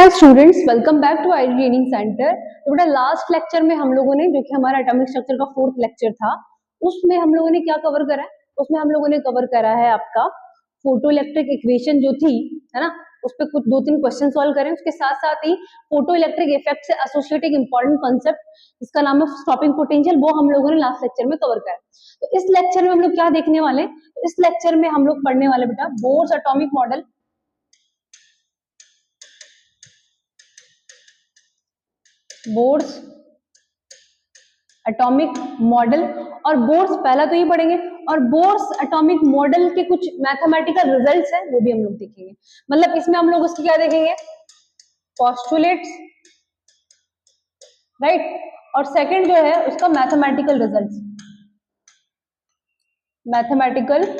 Hi students, welcome back to I training centre. तो बेटा last lecture में हम लोगों ने, जो कि हमारा एटॉमिक स्ट्रक्चर का फोर्थ लेक्चर था, उसमें हम लोगों ने क्या कवर करा है? उसमें हम लोगों ने कवर करा है आपका फोटो इलेक्ट्रिक इक्वेशन जो थी, है ना, उस पर कुछ 2-3 क्वेश्चन सॉल्व करें। उसके साथ साथ ही फोटो इलेक्ट्रिक इफेक्ट से एसोसिएटेड एक इंपॉर्टेंट कॉन्सेप्ट जिसका नाम है स्टॉपिंग पोटेंशियल, वो हम लोगों ने लास्ट लेक्चर में कवर करा। तो इस लेक्चर में हम लोग क्या देखने वाले? तो इस लेक्चर में हम लोग पढ़ने वाले बेटा bourse atomic model, bourse atomic model. और बोर्स पहला तो ये पढ़ेंगे, और बोर्स एटॉमिक मॉडल के कुछ मैथमेटिकल रिजल्ट्स हैं वो भी हम लोग देखेंगे। मतलब इसमें हम लोग उसकी क्या देखेंगे? पोस्टुलेट्स, राइट, और सेकंड जो है उसका mathematical results, mathematical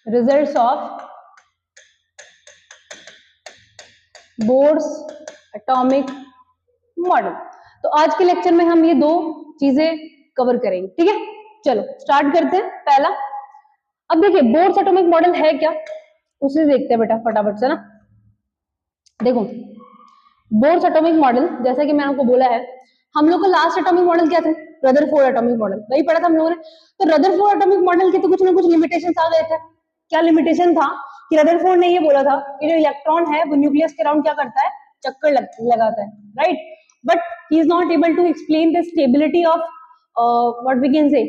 results of bourse atomic model. तो आज के लेक्चर में हम ये दो चीजें कवर करेंगे, ठीक है। चलो स्टार्ट करते हैं। पहला, अब देखिए बोर्स एटॉमिक मॉडल है क्या, उसे देखते हैं बेटा फटाफट से ना। देखो बोर्स एटॉमिक मॉडल, जैसा कि मैंने आपको बोला है, हम लोग का लास्ट एटॉमिक मॉडल क्या थे? रदरफोर्ड एटॉमिक मॉडल, वही पढ़ा था हम लोगों ने। तो रदरफोर्ड एटॉमिक मॉडल के तो कुछ ना कुछ लिमिटेशंस आ गए थे। क्या लिमिटेशन था? कि रदरफोर्ड ने ये बोला था कि जो इलेक्ट्रॉन है वो न्यूक्लियस के अराउंड क्या करता है? चक्कर लगाता है, right. But he is not able to explain the stability of what we can say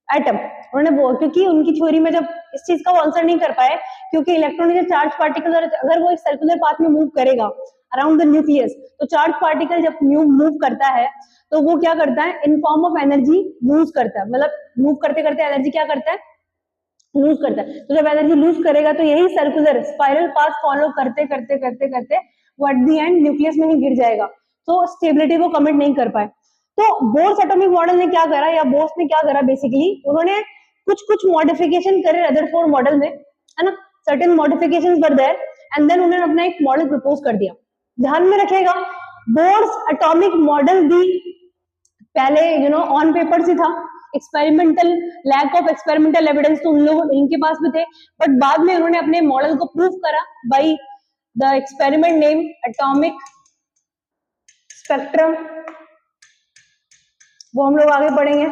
atom. उन्होंने क्योंकि उनकी थ्योरी में जब इस चीज का वो आंसर नहीं कर पाए, क्योंकि इलेक्ट्रॉन इज चार्ज पार्टिकल, अगर वो एक सर्कुलर पाथ में मूव करेगा अराउंड द न्यूक्लियस, तो चार्ज पार्टिकल जब मूव करता है तो वो क्या करता है? In form of energy lose करता है। मतलब मूव करते करते एनर्जी क्या करता है? लूज करता है। तो जब एनर्जी लूज करेगा तो यही सर्कुलर स्पाइरल पाथ फॉलो करते करते करते करते वो एट द एंड न्यूक्लियस में ही गिर जाएगा। तो स्टेबिलिटी वो कमिट नहीं कर पाए। तो बोर्स एटॉमिक मॉडल ने क्या करा, या बोर्स ने क्या करा, बेसिकली उन्होंने कुछ कुछ मॉडिफिकेशन करे रदरफोर्ड मॉडल में, है ना। Certain modifications were there and then उन्होंने अपना एक मॉडल प्रपोज कर दिया। ध्यान में रखिएगा, बोर्स एटॉमिक मॉडल भी पहले ऑन पेपर से था। Experimental, lack of experimental evidence तो उन लोग इनके पास भी थे, बट बाद में उन्होंने अपने मॉडल को प्रूव करा by the experiment name atomic spectrum. वो हम लोग आगे पढ़ेंगे,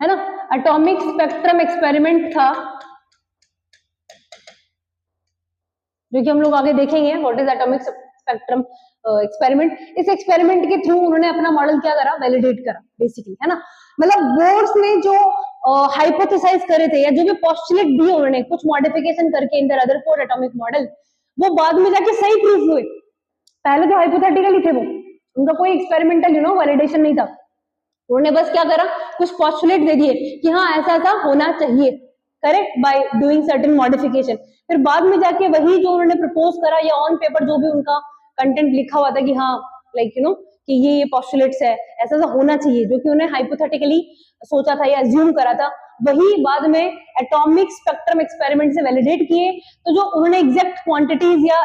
है ना। एटॉमिक स्पेक्ट्रम एक्सपेरिमेंट था जो कि हम लोग आगे देखेंगे what is atomic spectrum experiment. इस एक्सपेरिमेंट के थ्रू उन्होंने अपना मॉडल क्या करा? वैलिडेट करा बेसिकली, है ना। मतलब बोर्स ने जो हाइपोथेसाइज करे थे या जो भी पोस्टुलेट दिए उन्होंने कुछ मॉडिफिकेशन करके in the Rutherford atomic model, वो बाद में जाके सही प्रूफ हुए। पहले तो हाइपोथेटिकल थे वो, उनका कोई एक्सपेरिमेंटल वैलिडेशन नहीं था। उन्होंने बस क्या करा? कुछ पोस्टुलेट दे दिए कि हाँ ऐसा ऐसा होना चाहिए, correct, by doing certain modification. फिर बाद में जाके वही जो उन्होंने प्रपोज करा या ऑन पेपर जो भी उनका कंटेंट लिखा हुआ था कि हाँ लाइक कि ये पोस्टुलेट्स है, ऐसा ऐसा होना चाहिए, जो कि उन्हें हाइपोथेटिकली सोचा था या अज्यूम करा था, वही बाद में एटॉमिक स्पेक्ट्रम एक्सपेरिमेंट से वैलिडेट किए। तो जो उन्होंने एग्जैक्ट क्वांटिटीज या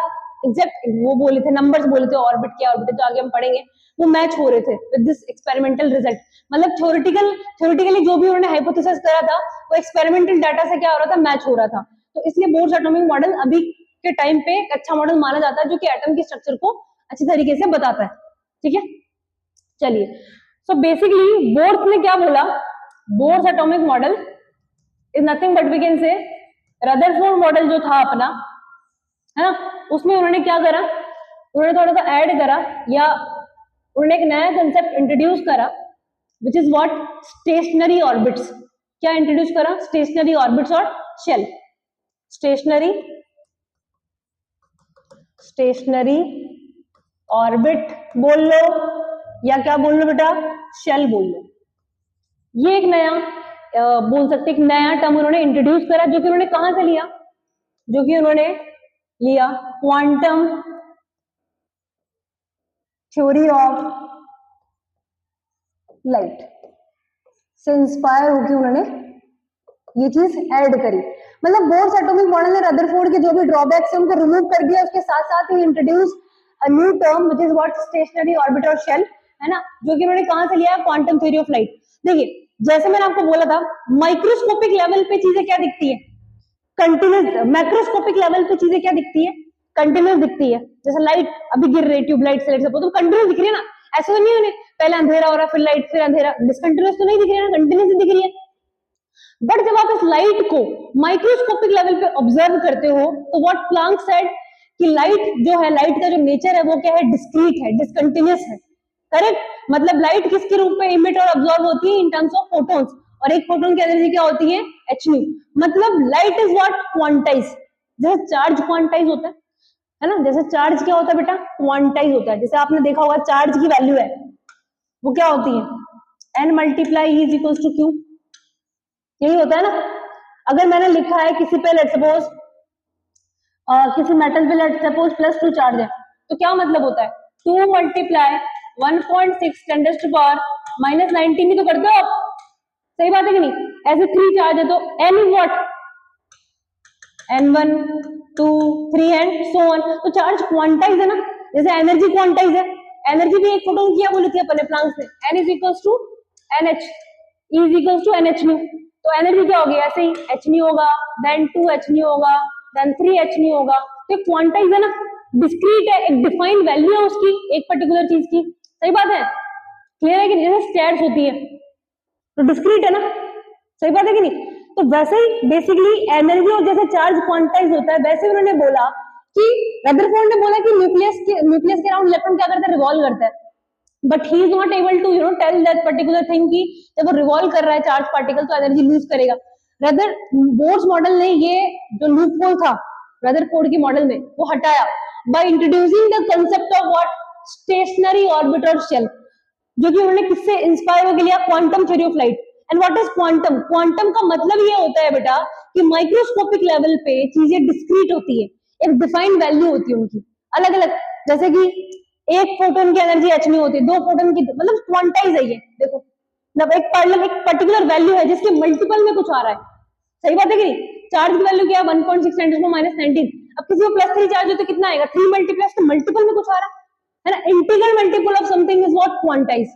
एग्जैक्ट वो बोले थे, नंबर्स बोले थे, ऑर्बिट क्या ऑर्बिट, जो आगे हम पढ़ेंगे, वो मैच हो रहे थे विद दिस एक्सपेरिमेंटल रिजल्ट। मतलब थ्योरेटिकली जो भी उन्होंने हाइपोथेसिस करा था वो एक्सपेरिमेंटल डाटा से क्या हो रहा था? मैच हो रहा था। तो इसलिए बोर्स एटॉमिक मॉडल अभी के टाइम पे एक अच्छा मॉडल माना जाता है जो कि एटम की स्ट्रक्चर को अच्छी तरीके से बताता है, ठीक है। चलिए, सो बेसिकली बोर्स ने क्या बोला? Bohr's atomic model is nothing but we can say Rutherford model जो था अपना, है ना, उसमें उन्होंने क्या करा? उन्होंने थोड़ा सा ऐड करा या उन्होंने एक नया कंसेप्ट इंट्रोड्यूस करा which is what? Stationary orbits. क्या इंट्रोड्यूस करा? स्टेशनरी ऑर्बिट्स और शेल। स्टेशनरी ऑर्बिट बोल लो या क्या बोल लो बेटा? शेल बोल लो। ये एक नया बोल सकते, एक नया टर्म उन्होंने इंट्रोड्यूस करा, जो कि उन्होंने कहां से लिया? जो कि उन्होंने लिया क्वांटम थ्योरी ऑफ लाइट से इंस्पायर होकर उन्होंने ये चीज ऐड करी। मतलब बोर्स एटॉमिक मॉडल ने रदरफोर्ड के जो भी ड्रॉबैक्स है उनको रिमूव कर दिया, उसके साथ साथ ही introduce a new term which is what? Stationary orbit और शेल, है ना, जो कि उन्होंने कहां से लिया? Quantum theory of light. देखिए जैसे मैंने आपको बोला था, माइक्रोस्कोपिक लेवल पे चीजें क्या दिखती है? कंटिन्यूस मैक्रोस्कोपिक लेवल पे चीजें क्या दिखती है, कंटिन्यूस दिखती है। जैसे लाइट अभी गिर रही, ट्यूबलाइट से लाइट सपोज, तो कंटिन्यूस दिख रही है ना, ऐसा तो नहीं है पहले अंधेरा हो रहा फिर लाइट फिर अंधेरा, डिसकंटिन्यूस तो नहीं दिख रही है ना, कंटिन्यूस दिख रही है। बट जब आप इस लाइट को माइक्रोस्कोपिक लेवल पे ऑब्जर्व करते हो तो व्हाट प्लैंक सेड कि लाइट जो है, लाइट का जो नेचर है वो क्या है, डिस्क्रीट है, डिसकंटिन्यूस है, करेक्ट। मतलब लाइट किसके रूप में इमिट और ऑब्जॉर्व होती है, इन टर्म्स ऑफ फोटॉन्स, और एक फोटोन की एनर्जी क्या होती है, hν। मतलब लाइट इज व्हाट, क्वांटाइज। जैसे चार्ज क्वांटाइज होता है ना, जैसे चार्ज क्या होता है बेटा, क्वांटाइज होता है। जैसे आपने देखा होगा चार्ज की वैल्यू है वो क्या होती है, n multiply E is equal to Q, यही होता है ना। अगर मैंने लिखा है किसी पे लेट सपोज किसी मेटल पे लेट सपोज +2 चार्ज है, तो क्या मतलब होता है, 2 मल्टीप्लाई 1.6 10⁻⁻19 ही तो करते हो आप, सही बात है कि नहीं। ऐसे 3 चार्ज है तो n is what, n1 2 3 and so on. तो चार्ज क्वांटाइज है ना, जैसे एनर्जी क्वांटाइज है, एनर्जी भी एक फोटोन की बोली थी अपने प्लैंक से, n is equal to nh, E is equal to nhν। तो एनर्जी क्या होगी, ऐसे ही hν होगा, देन 2hν होगा, देन 3hν होगा। तो क्वांटाइज है ना, डिस्क्रीट है, एक डिफाइंड वैल्यू है उसकी, एक पर्टिकुलर चीज की, सही बात है, क्लियर है कि जैसे स्टेट्स होती है तो डिस्क्रीट है ना, सही बात है कि नहीं। तो वैसे ही बेसिकली एनर्जी और जैसे चार्ज क्वांटाइज होता है, वैसे उन्होंने बोला कि रदरफोर्ड ने बोला कि न्यूक्लियस के अराउंड इलेक्ट्रॉन क्या करता है, रिवॉल्व करता है। But he is not able to tell that particular thing कि जब वो रिवॉल्व कर रहा है चार्ज पार्टिकल तो एनर्जी लूज करेगा। रदर बोर्स मॉडल ने ये जो लूप होल था रदरफोर्ड की मॉडल में वो हटाया by introducing the concept of what, stationary orbit और शेल, जो कि उन्होंने किससे इंस्पायर होकर लिया, quantum theory of light. And what is quantum, quantum का मतलब ये होता है बेटा कि माइक्रोस्कोपिक लेवल पे चीजें डिस्क्रीट होती है, एक डिफाइंड वैल्यू होती है उनकी अलग अलग। जैसे कि एक फोटोन की एनर्जी hν होती है, 2 फोटोन की, मतलब क्वांटाइज है ये, देखो मतलब एक पर्टिकुलर वैल्यू है जिसके मल्टीपल में कुछ आ रहा है, सही बात है कि नहीं। चार्ज की वैल्यू क्या है, 1.6 10⁻⁻19। अब किसी को +3 चार्ज हो तो कितना आएगा, 3 मल्टीप्लस, तो मल्टीपल में कुछ आ रहा है ना, integral multiple of something is what, quantize,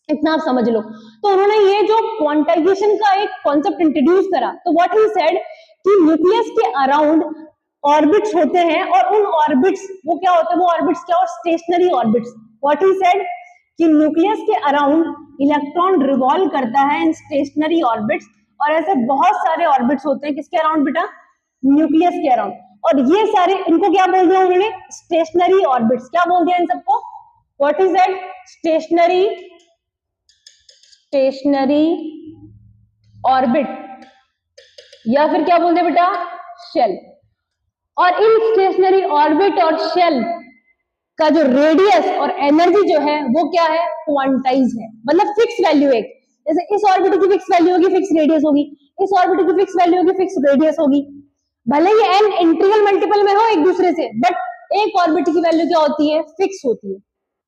इतना आप समझ लो। तो उन्होंने ये जो क्वांटाइजेशन का एक कॉन्सेप्ट इंट्रोड्यूस करा, तो व्हाट ही सेड कि न्यूक्लियस के अराउंड ऑर्बिट्स होते हैं, और उन ऑर्बिट्स वो क्या होते हैं, वो ऑर्बिट्स क्या, और stationary orbits. What he said कि न्यूक्लियस के अराउंड इलेक्ट्रॉन रिवॉल्व करता है इन स्टेशनरी ऑर्बिट्स, और ऐसे बहुत सारे ऑर्बिट्स होते हैं किसके अराउंड बेटा, न्यूक्लियस के अराउंड। और ये सारे, इनको क्या बोल दिया उन्होंने, स्टेशनरी ऑर्बिट्स। क्या बोल दिया इन सबको, what is that, stationery orbit, या फिर क्या बोलते हैं बेटा, शेल। और इन स्टेशनरी ऑर्बिट और शेल का जो रेडियस और एनर्जी जो है वो क्या है, क्वांटाइज है, मतलब फिक्स वैल्यू है। जैसे इस ऑर्बिट की फिक्स वैल्यू होगी, फिक्स रेडियस होगी, इस ऑर्बिट की फिक्स वैल्यू होगी, फिक्स रेडियस होगी, भले ये n इंटीग्रल मल्टीपल में हो एक दूसरे से, बट एक ऑर्बिट की वैल्यू क्या होती है, फिक्स होती है,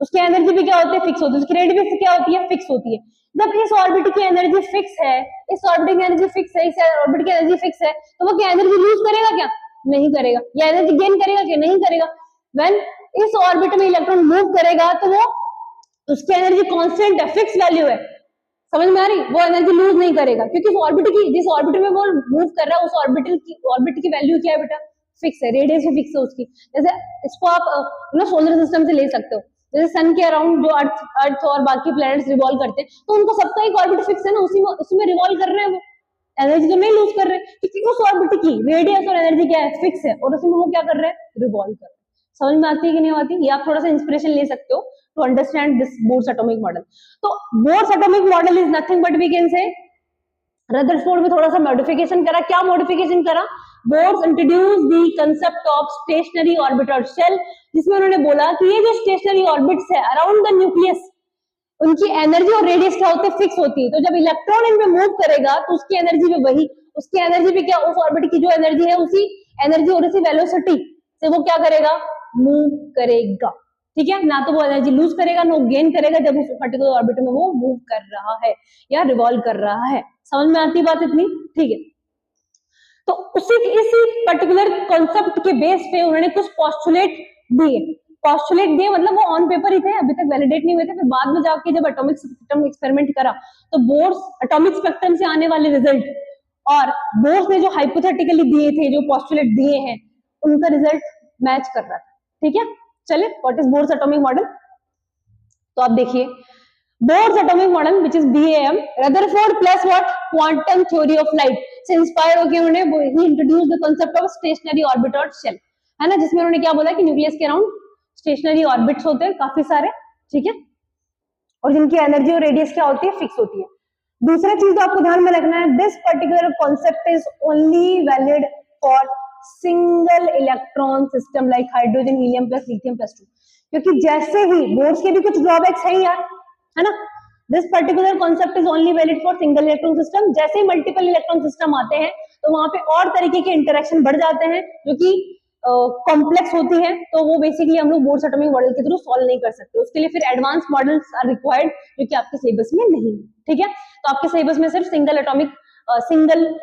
उसकी एनर्जी भी क्या होती है, फिक्स होती है, उसकी रेडियस क्या होती है, फिक्स होती है। जब इस ऑर्बिट की एनर्जी फिक्स है, इस ऑर्बिट की एनर्जी फिक्स है, इस ऑर्बिट की एनर्जी फिक्स है, तो वो क्या एनर्जी लूज करेगा क्या, नहीं करेगा, या एनर्जी गेन करेगा क्या, नहीं करेगा। व्हेन इस ऑर्बिट में इलेक्ट्रॉन मूव करेगा तो वो, उसकी एनर्जी कांस्टेंट है, फिक्स वैल्यू है, समझ में आ रही, वो एनर्जी लूज नहीं करेगा, क्योंकि उस ऑर्बिट की, जिस ऑर्बिट में वो मूव कर रहा है उस ऑर्बिट की वैल्यू क्या है बेटा, फिक्स है, रेडियस भी फिक्स है उसकी। जैसे इसको आप सोलर सिस्टम से ले सकते हो, जैसे सन के अराउंड जो अर्थ और बाकी प्लैनेट्स रिवॉल्व करते हैं, तो उनको सबका एक ऑर्बिट फिक्स है ना, उसी में रिवॉल्व कर रहे हैं, वो एनर्जी तो नहीं लूज कर रहे, क्योंकि उस ऑर्बिट की रेडियस और एनर्जी क्या है, फिक्स है, और उसी में वो क्या कर रहे हैं, रिवॉल्व कर रहे हैं। समझ में आती है कि नहीं आती, ये आप थोड़ा सा इंस्पिरेशन ले सकते हो to understand this Bohr's atomic model. तो Bohr's atomic model is nothing but we can say, Rutherford में थोड़ा सा मॉडिफिकेशन करा, क्या मॉडिफिकेशन करा, Bohr's introduce the concept of stationary orbit और शेल, जिसमें उन्होंने बोला कि ये जो स्टेशनरी ऑर्बिट्स है अराउंड द न्यूक्लियस, उनकी एनर्जी और रेडियस क्या होते हैं, फिक्स होती है। तो जब इलेक्ट्रॉन इनमें मूव करेगा तो उसकी एनर्जी भी वही, उसकी एनर्जी भी क्या, उस ऑर्बिट की जो एनर्जी है उसी एनर्जी और उसी वेलोसिटी से वो क्या करेगा, मूव करेगा, ठीक है ना। तो वो एनर्जी लूज करेगा, नो गेन करेगा जब उस पर्टिकुलर ऑर्बिट में वो मूव कर रहा है या रिवॉल्व कर रहा है। समझ में आती बात इतनी, ठीक है। तो इसी पर्टिकुलर कॉन्सेप्ट के बेस पे उन्होंने कुछ पोस्टुलेट दिए, मतलब वो ऑन पेपर ही थे, अभी तक वैलिडेट नहीं हुए थे। फिर बाद में जाके जब एटॉमिक स्पेक्ट्रम एक्सपेरिमेंट करा तो बोर्स एटॉमिक स्पेक्ट्रम से आने वाले रिजल्ट और बोर्स ने जो हाइपोथेटिकली दिए थे, जो पोस्टुलेट दिए हैं, उनका रिजल्ट मैच कर रहा था। ठीक है, चलिए what is Bohr's atomic model. तो आप देखिए Bohr's atomic model which is BAM, Rutherford plus what quantum theory of light से इंस्पायर होकर उन्होंने ही introduce the concept of stationary orbit और शेल, है ना, जिसमें उन्होंने क्या बोला कि न्यूक्लियस के अराउंड स्टेशनरी ऑर्बिट्स होते हैं काफी सारे, ठीक है, और जिनकी एनर्जी और रेडियस क्या होती है, फिक्स होती है। दूसरा चीज तो आपको ध्यान में रखना है, this particular concept is only valid for single electron system like hydrogen helium plus lithium plus 2, क्योंकि जैसे ही बोर्स के भी कुछ ड्रॉबैक्स हैं यार, है ना, this particular concept is only valid for single electron system, जैसे ही मल्टीपल इलेक्ट्रॉन सिस्टम आते हैं तो वहां पे और तरीके के इंटरेक्शन बढ़ जाते हैं जो कि कॉम्प्लेक्स होती है, तो वो बेसिकली हम लोग बोर्स एटॉमिक मॉडल के थ्रू सॉल्व नहीं कर सकते, उसके लिए फिर एडवांस मॉडल्स आर रिक्वायर्ड जो कि आपके सिलेबस में नहीं है। ठीक है, तो आपके सिलेबस में सिर्फ सिंगल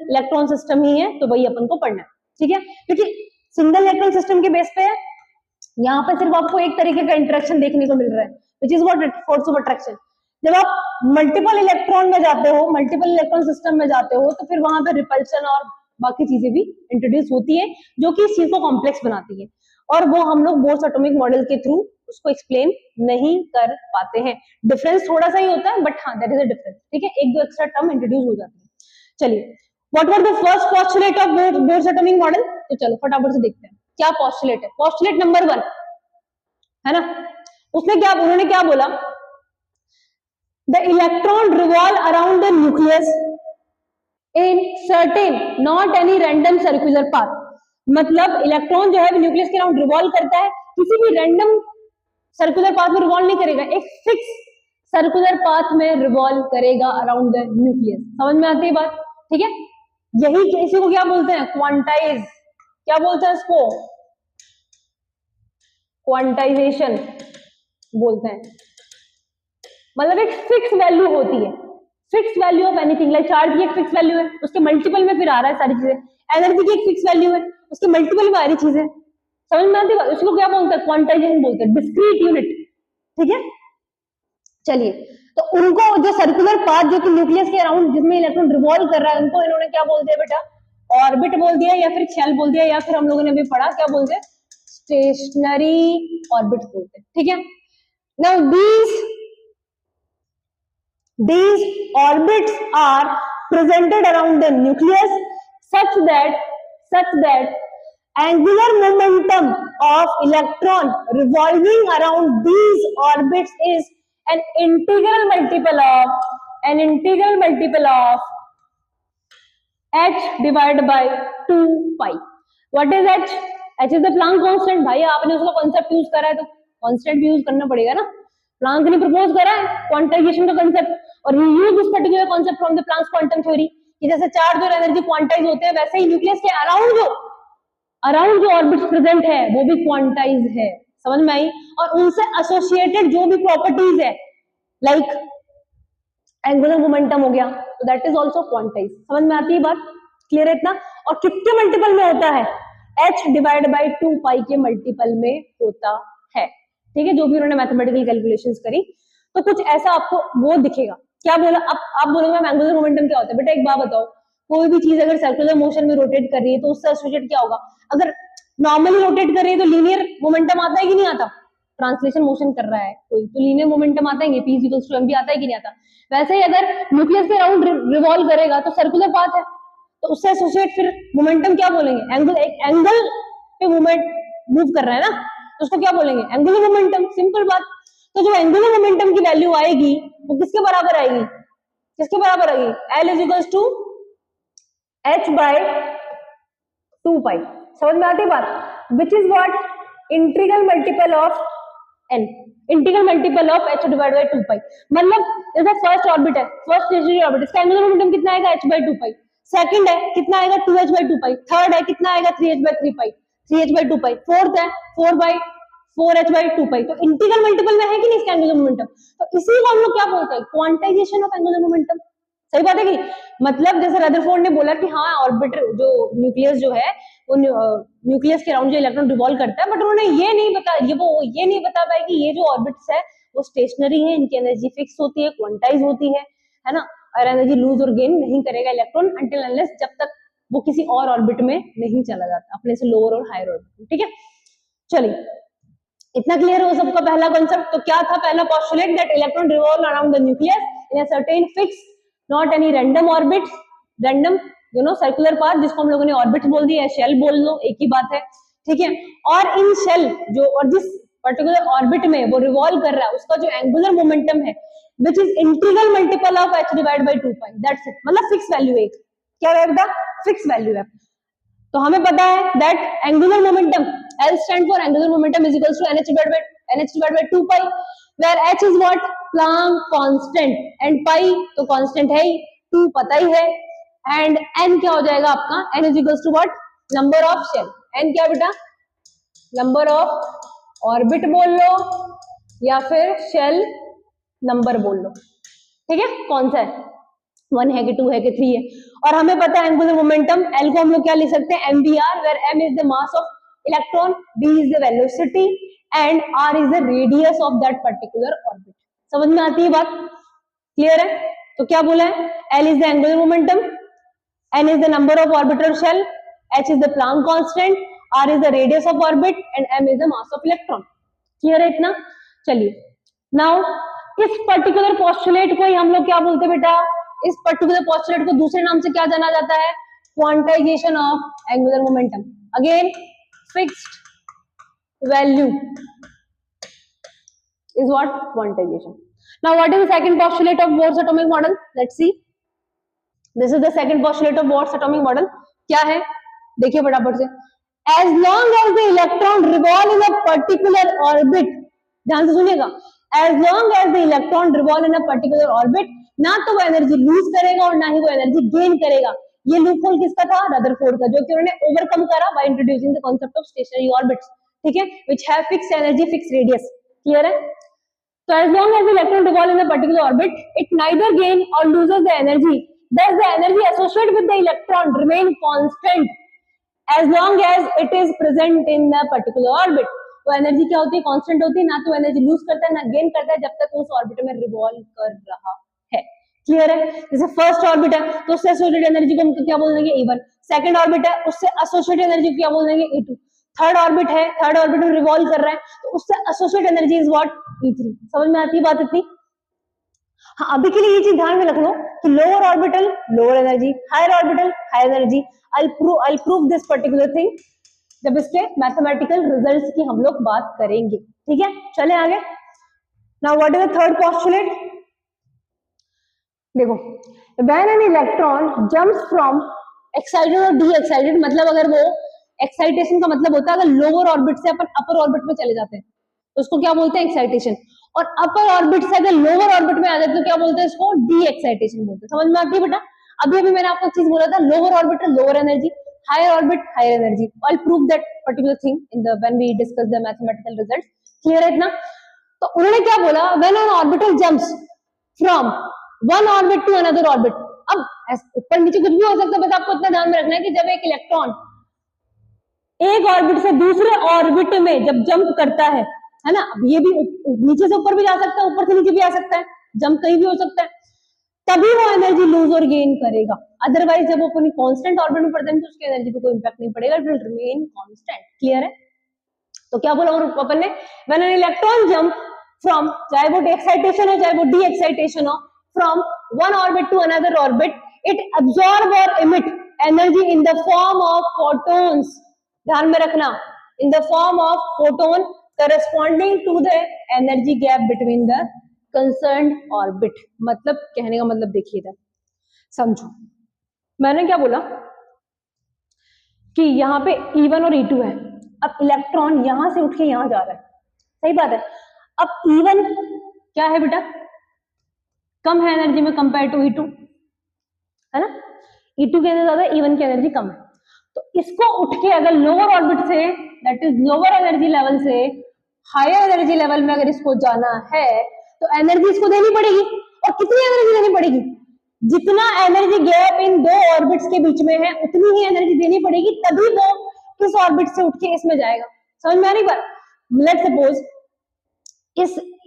इलेक्ट्रॉन सिस्टम ही है, तो वही अपन को पढ़ना है। ठीक है, क्योंकि सिंगल इलेक्ट्रॉन सिस्टम के बेस पे यहाँ पे सिर्फ आपको एक तरीके का इंटरेक्शन देखने को मिल रहा है which is what force of attraction. जब आप मल्टीपल इलेक्ट्रॉन में जाते हो, मल्टीपल इलेक्ट्रॉन सिस्टम में जाते हो, तो फिर वहां पे रिपल्शन और बाकी चीजें भी इंट्रोड्यूस होती है जो कि इस चीज को कॉम्प्लेक्स बनाती है, और वो हम लोग बोर्स एटॉमिक मॉडल के थ्रू उसको एक्सप्लेन नहीं कर पाते हैं। डिफरेंस थोड़ा सा ही होता है, बट हाँ देयर इज अ डिफरेंस। ठीक है, एक दो एक्स्ट्रा टर्म इंट्रोड्यूस हो जाती है। चलिए what were the first postulate of bourse atomic model, तो चलो फटाफट से देखते हैं क्या पोस्टुलेट है। पोस्टुलेट नंबर 1 है ना, उन्होंने क्या बोला, the electron revolve around the nucleus in certain not any random circular path, मतलब इलेक्ट्रॉन जो है न्यूक्लियस के अराउंड रिवॉल्व करता है, किसी भी रैंडम सर्कुलर पाथ में रिवॉल्व नहीं करेगा, एक फिक्स सर्कुलर पाथ में रिवॉल्व करेगा अराउंड द न्यूक्लियस। समझ में आती है बात? ठीक है, यही इसी को क्या बोलते हैं, क्वांटाइज, क्या बोलते हैं इसको, क्वांटाइजेशन बोलते हैं। मतलब एक फिक्स वैल्यू होती है, fix value of anything, like charge की एक फिक्स वैल्यू है, उसके मल्टीपल में फिर आ रहा है सारी चीजें, एनर्जी की एक फिक्स वैल्यू है, उसके मल्टीपल में आ रही चीजें। समझ में आती है? उसको क्या बोलते हैं, क्वांटाइजेशन बोलते हैं, डिस्क्रीट यूनिट। ठीक है, चलिए तो उनको जो सर्कुलर पाथ जो कि न्यूक्लियस के अराउंड जिसमें इलेक्ट्रॉन रिवॉल्व कर रहा है, उनको इन्होंने क्या बोल दिया बेटा, ऑर्बिट बोल दिया, या फिर शेल बोल दिया, या फिर हम लोगों ने अभी पढ़ा क्या बोलते हैं, स्टेशनरी ऑर्बिट बोलते हैं। ठीक है, now these orbits are presented around the nucleus such that angular momentum of electron revolving around these orbits is an integral multiple of h divided by 2 pi. What is h? h is the Planck constant। भाई आपने उसका concept use करा है तो constant भी use करना पड़ेगा ना, प्लांक ने प्रपोज करा है क्वांटाइजेशन का कांसेप्ट, और he use this particular concept from the Planck's quantum theory कि जैसे चार्ज और एनर्जी क्वांटाइज होते हैं, वैसे ही न्यूक्लियस के अराउंड जो ऑर्बिट्स प्रेजेंट है वो भी क्वांटाइज है। समझ में आई? और उनसे एसोसिएटेड जो भी प्रॉपर्टीज है लाइक एंगुलर मोमेंटम हो गया, तो दैट इज आल्सो क्वांटाइज। समझ में आती है बात? क्लियर है इतना? और कितने मल्टीपल में होता है, h डिवाइड बाई 2 पाई के मल्टीपल में होता है। ठीक है, जो भी उन्होंने मैथमेटिकल कैलकुलेशंस करी, तो कुछ ऐसा आपको वो दिखेगा। क्या बोला, अब आप बोलोगे मैम एंगुलर मोमेंटम क्या होता है? बेटा एक बात बताओ, कोई भी चीज अगर सर्कुलर मोशन में रोटेट कर रही है तो उससे एसोसिएटेड क्या होगा? अगर नॉर्मली रोटेट कर रही है तो लीनियर मोमेंटम आता है कि नहीं आता? ट्रांसलेशन मोशन कर रहा है कोई तो लीनियर मोमेंटम आता है, p इक्वल्स टू mv आता है कि नहीं आता? वैसे ही अगर न्यूक्लियस के अराउंड रिवॉल्व करेगा तो सर्कुलर पाथ है, तो उससे एसोसिएट फिर मोमेंटम क्या बोलेंगे? एंगल, एक एंगल पे मूवमेंट मूव कर रहा है ना, तो उसको क्या बोलेंगे? Angular momentum. सिंपल बात। तो जो एंगुलर मोमेंटम की वैल्यू आएगी वो किसके बराबर आएगी? किसके बराबर आएगी? L is equals to h by 2 pi. समझ में आती बात? Which is what? Integral multiple of n, integral multiple of h divide by 2 pi. मतलब जैसे फर्स्ट ऑर्बिट है, फर्स्ट स्टेशनरी ऑर्बिट, इसका एंगुलर मोमेंटम कितना आएगा? h by 2 pi. सेकंड है कितना आएगा? 2h बाय 2 पाई। थर्ड है कितना आएगा? 3h बाय 3 पाई, 3h बाय 2 पाई। फोर्थ है 4h बाय 2 पाई। तो इंटीग्रल मल्टीपल में है कि नहीं इसका एंगुलर मोमेंटम? तो इसी को हम लोग क्या बोलते हैं? Quantization of angular momentum. सही बात है कि? मतलब जैसे रदरफोर्ड ने बोला कि हाँ ऑर्बिट जो न्यूक्लियस जो है वो न्यूक्लियस के अराउंड जो इलेक्ट्रॉन रिवॉल्व करता है, बट उन्होंने ये नहीं बता पाया कि ये जो ऑर्बिट्स है वो स्टेशनरी है, इनकी एनर्जी फिक्स होती है, क्वांटाइज होती है ना। और एनर्जी लूज और गेन नहीं करेगा इलेक्ट्रॉन अंटिल अनलेस जब तक वो किसी और ऑर्बिट में नहीं चला जाता अपने से लोअर और हायर ऑर्बिट में। ठीक है, चलिए इतना क्लियर हो सबका पहला कॉन्सेप्ट। तो क्या था पहला postulate, that electron revolve around the nucleus in a certain fix not any random orbit, random circular path, जिसको हम लोगों ने ऑर्बिट बोल दिया, शेल बोल लो, एक ही बात है। ठीक है, और इन शेल जो और जिस पर्टिकुलर ऑर्बिट में वो रिवॉल्व कर रहा है उसका जो एंगुलर मोमेंटम है which is integral multiple of h divide by 2 pi, that's it. मतलब फिक्स वैल्यू है, क्या है बेटा, फिक्स वैल्यू है। तो हमें पता है that angular momentum L stand for angular momentum is equals to NH divided by 2 pi, where H is what, Planck constant, and pi तो constant है ही, 2 पता ही है, and N क्या हो जाएगा आपका, N is equals to what, number of shell, N क्या बेटा, number of orbit बोल लो या फिर shell number बोल लो। ठीक है, कौन सा है, 1 है कि 2 है कि 3 है। और हमें पता है एंगुलर मोमेंटम L को हम लोग क्या लिख सकते हैं, mvr, where m is the mass of electron, v is the velocity and r is the radius of that particular orbit। समझ में आती है बात, क्लियर है। तो क्या बोला है, L is the angular momentum, n is the number of orbital shell, h is the Planck constant, r is the radius of orbit and m is the mass of electron। Clear है इतना। चलिए now इस particular postulate को ही हम लोग क्या बोलते हैं बेटा, इस पर्टिकुलर पोस्टुलेट को दूसरे नाम से क्या जाना जाता है, quantization of angular momentum. Again fixed value is what, quantization। Now what is the second postulate of Bohr's atomic model? Let's see, this is the second postulate of Bohr's atomic model। क्या है देखिए फटाफट से, as long as the electron revolve in a particular orbit, ध्यान से सुनिएगा, as long as the electron revolve in a particular orbit, ना तो वो एनर्जी लूज करेगा और ना ही वो एनर्जी गेन करेगा। ये लूपहोल किसका था, रदरफोर्ड का, जो कि उन्होंने ओवरकम करा by introducing the concept of stationary orbits. ठीक है, which have fixed energy, fixed radius. Clear है। So as long as the electron revolve in a particular orbit, it neither gain or loses the energy. Thus the energy associated with the electron remain constant as long as it is present in the particular orbit। तो energy क्या होती है, constant होती है, ना तो energy loose करता है ना गेन करता है जब तक उस ऑर्बिट में रिवॉल्व कर रहा है। क्लियर है। जैसे फर्स्ट ऑर्बिट है तो उससे एसोसिएटेड एनर्जी को हम क्या बोल देंगे, E1। सेकंड ऑर्बिट है उससे एसोसिएटेड एनर्जी को क्या बोल देंगे, E2। थर्ड ऑर्बिट है, थर्ड ऑर्बिट में रिवॉल्व कर रहा है तो उससे associated energy is what, E3। समझ में आती है बात इतनी। हाँ, अभी के लिए ये चीज ध्यान में रख लो कि lower orbital lower energy, higher orbital higher energy. I prove this particular thing जब इसके मैथमेटिकल रिजल्ट्स की हम लोग बात करेंगे। ठीक है, चले आगे। Now what is the third postulate, देखो, when an electron jumps from excited और डी एक्साइटेड, मतलब अगर वो एक्साइटेशन का मतलब होता है अगर लोअर ऑर्बिट से अपन अपर ऑर्बिट में चले जाते हैं तो उसको क्या बोलते हैं, एक्साइटेशन। और अपर ऑर्बिट से अगर लोअर ऑर्बिट में आ जाते तो क्या बोलते हैं, इसको डी एक्साइटेशन बोलते हैं। समझ में आती है बेटा। अभी अभी मैंने आपको चीज बोला था, lower orbit lower energy, higher orbit higher energy. I prove that particular thing in the when we discuss the mathematical results. Clear है इतना। तो उन्होंने क्या बोला, when an orbital jumps from one orbit to another orbit. अब ऊपर नीचे कुछ भी हो सकता है, बस आपको इतना ध्यान में रखना है कि जब एक इलेक्ट्रॉन एक ऑर्बिट से दूसरे ऑर्बिट में जब जंप करता है ना, अब ये भी नीचे से ऊपर भी जा सकता है, ऊपर से नीचे भी आ सकता है, जंप कहीं भी हो सकता है, तभी वो एनर्जी लूज और गेन करेगा। अदरवाइज जब वो अपनी कांस्टेंट ऑर्बिट में पड़ता है तो उसकी एनर्जी पे कोई इंपैक्ट नहीं पड़ेगा, it will remain constant. Clear है। तो क्या बोला अपन ने, when an electron jump from, चाहे वो एक्साइटेशन हो चाहे वो डी एक्साइटेशन हो, from one orbit to another orbit, it absorb or emit energy in the form of photons। ध्यान में रखना, in the form of photon corresponding to the energy gap between the concerned orbit। मतलब कहने का मतलब देखिए इधर समझो, मैंने क्या बोला कि यहाँ पे E1 और E2 है। अब इलेक्ट्रॉन यहां से उठ के यहां जा रहा है, सही बात है। अब E1 क्या है बेटा, कम है एनर्जी में कंपेयर टू E2, है ना। E2 के अंदर ज्यादा, E1 की एनर्जी कम है। तो इसको उठ के अगर लोअर ऑर्बिट से, that is lower energy level से हायर एनर्जी लेवल में अगर इसको जाना है तो एनर्जी इसको देनी पड़ेगी। और कितनी एनर्जी देनी पड़ेगी, जितना एनर्जी गैप इन दो ऑर्बिट्स के बीच में है उतनी ही एनर्जी देनी पड़ेगी, तभी वो किस ऑर्बिट से उठ के इसमें जाएगा। समझ में आ रही बात। लेट्स सपोज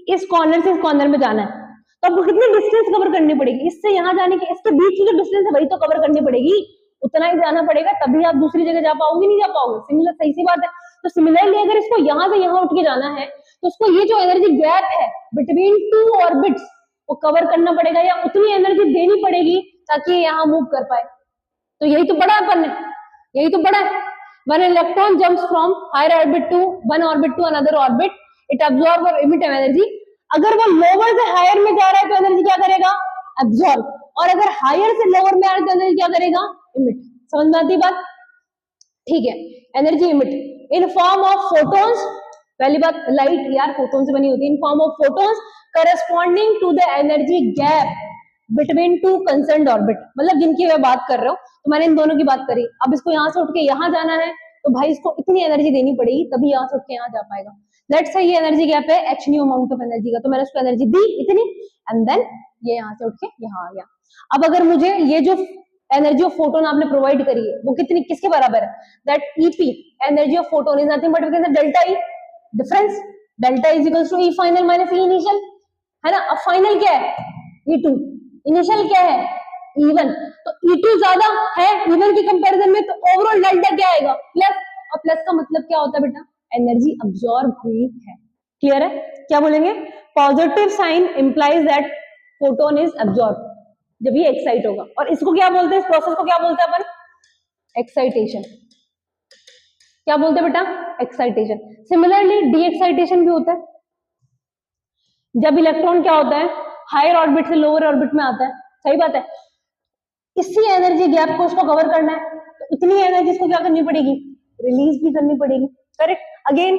इस कॉर्नर से इस कॉर्नर में जाना है तो आपको कितनी डिस्टेंस कवर करनी पड़ेगी, इससे यहाँ जाने की इसके बीच की जो डिस्टेंस है वही तो कवर करनी पड़ेगी, उतना ही जाना पड़ेगा, तभी आप दूसरी जगह जा पाओगे, नहीं जा पाओगे। सिमिलर, सही सी बात है। तो सिमिलरली अगर इसको यहाँ से यहाँ उठ के जाना है तो उसको ये जो एनर्जी गैप है बिटवीन टू ऑर्बिट्स वो कवर करना पड़ेगा, या उतनी एनर्जी देनी पड़ेगी ताकि ये यहाँ मूव कर पाए। तो यही तो बड़ा अपन है, यही तो बड़ा है। When an electron jumps from higher orbit to one orbit to another orbit, it absorb or emit energy. अगर वो लोअर से हायर में जा रहा है तो एनर्जी क्या करेगा, एब्जॉर्ब, और अगर हायर से लोअर में आ रहा है तो एनर्जी क्या करेगा, इमिट। समझ में आती बात? ठीक है, energy emit in form of photons, पहली बात लाइट यार फोटोन से बनी होती है, in form of photons corresponding to the energy gap between two concerned orbit, मतलब जिनकी मैं बात कर रहा हूँ। तो मैंने इन दोनों की बात करी, अब इसको यहाँ से उठ के यहाँ जाना है तो भाई इसको इतनी एनर्जी देनी पड़ेगी तभी यहाँ से उठ के यहाँ जा पाएगा। लेट्स से ये एनर्जी गैप है h new amount of energy का, तो मैंने उसको एनर्जी दी इतनी, एंड देन ये यहाँ से उठ के यहाँ आ गया। अब अगर मुझे ये जो एनर्जी ऑफ फोटोन आपने प्रोवाइड करी है वो कितनी, किसके बराबर है, that EP energy of photon is nothing but we can say delta E difference, delta is equals to E final minus E initial, है ना। अब फाइनल क्या है, E2, इनिशियल क्या है, E1, तो E2 ज्यादा है E1 की कंपैरिजन में, तो ओवरऑल डेल्टा क्या आएगा, प्लस, और प्लस का मतलब क्या होता है बेटा, एनर्जी अब्सॉर्ब हुई है। क्लियर है? क्या बोलेंगे, positive sign implies that photon is absorb, जब ये एक्साइट होगा। और इसको क्या बोलते हैं, इस प्रोसेस को क्या बोलते हैं अपन, एक्साइटेशन। क्या बोलते हैं बेटा, एक्साइटेशन। सिमिलरली डी एक्साइटेशन भी होता है, जब इलेक्ट्रॉन क्या होता है, हायर ऑर्बिट से लोअर ऑर्बिट में आता है। सही बात है, इसी एनर्जी गैप को उसको कवर करना है, तो इतनी एनर्जी इसको क्या करनी पड़ेगी, रिलीज भी करनी पड़ेगी। Correct. Again